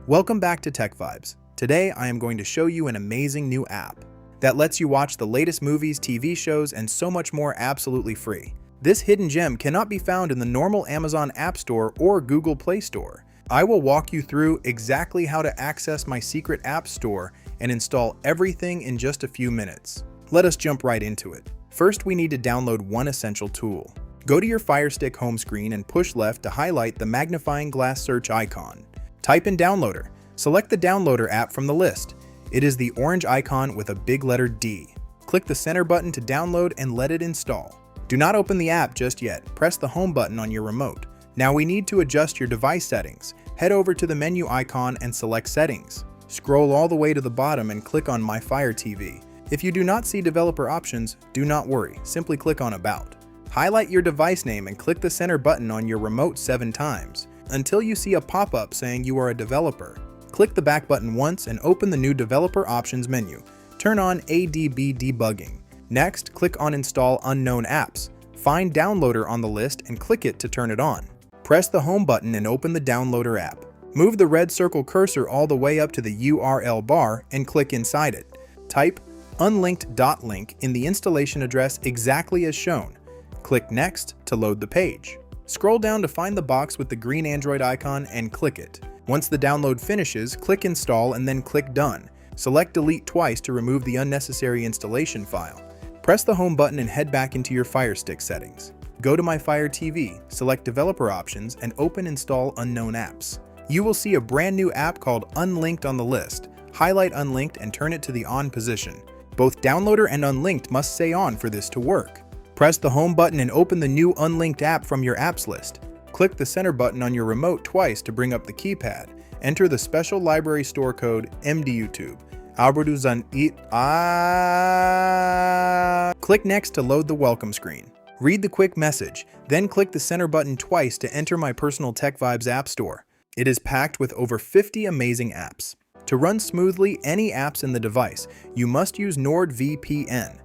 Welcome back to TechVibes. Today I am going to show you an amazing new app that lets you watch the latest movies, TV shows, and so much more absolutely free. This hidden gem cannot be found in the normal Amazon App Store or Google Play Store. I will walk you through exactly how to access my secret app store and install everything in just a few minutes. Let us jump right into it. First, we need to download one essential tool. Go to your FireStick home screen and push left to highlight the magnifying glass search icon. Type in Downloader. Select the Downloader app from the list. It is the orange icon with a big letter D. Click the center button to download and let it install. Do not open the app just yet. Press the home button on your remote. Now we need to adjust your device settings. Head over to the menu icon and select Settings. Scroll all the way to the bottom and click on My Fire TV. If you do not see developer options, do not worry. Simply click on About. Highlight your device name and click the center button on your remote 7 times until you see a pop-up saying you are a developer. Click the back button once and open the new Developer Options menu. Turn on ADB debugging. Next, click on Install Unknown Apps. Find Downloader on the list and click it to turn it on. Press the Home button and open the Downloader app. Move the red circle cursor all the way up to the URL bar and click inside it. Type unlinked.link in the installation address exactly as shown. Click Next to load the page. Scroll down to find the box with the green Android icon and click it. Once the download finishes, click Install and then click Done. Select Delete twice to remove the unnecessary installation file. Press the Home button and head back into your FireStick settings. Go to My Fire TV, select Developer Options, and open Install Unknown Apps. You will see a brand new app called Unlinked on the list. Highlight Unlinked and turn it to the On position. Both Downloader and Unlinked must stay on for this to work. Press the Home button and open the new Unlinked app from your apps list. Click the center button on your remote twice to bring up the keypad. Enter the special library store code MDUTube. Click Next to load the welcome screen. Read the quick message, then click the center button twice to enter my personal TechVibes app store. It is packed with over 50 amazing apps. To run smoothly any apps in the device, you must use NordVPN.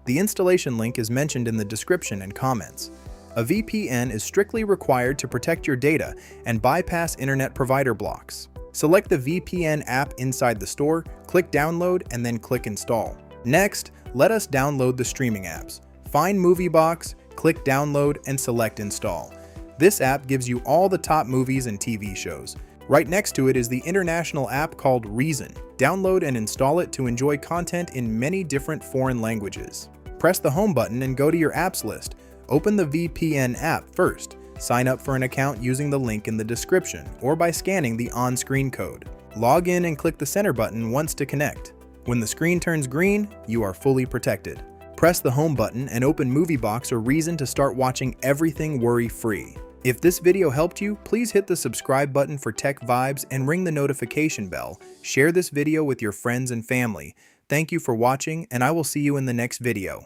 The installation link is mentioned in the description and comments. A VPN is strictly required to protect your data and bypass internet provider blocks. Select the VPN app inside the store, click Download, and then click Install. Next, let us download the streaming apps. Find MovieBox, click Download, and select Install. This app gives you all the top movies and TV shows. Right next to it is the international app called Reason. Download and install it to enjoy content in many different foreign languages. Press the Home button and go to your apps list. Open the VPN app first. Sign up for an account using the link in the description or by scanning the on-screen code. Log in and click the center button once to connect. When the screen turns green, you are fully protected. Press the Home button and open MovieBox or Reason to start watching everything worry-free. If this video helped you, please hit the subscribe button for TechVibes and ring the notification bell. Share this video with your friends and family. Thank you for watching, and I will see you in the next video.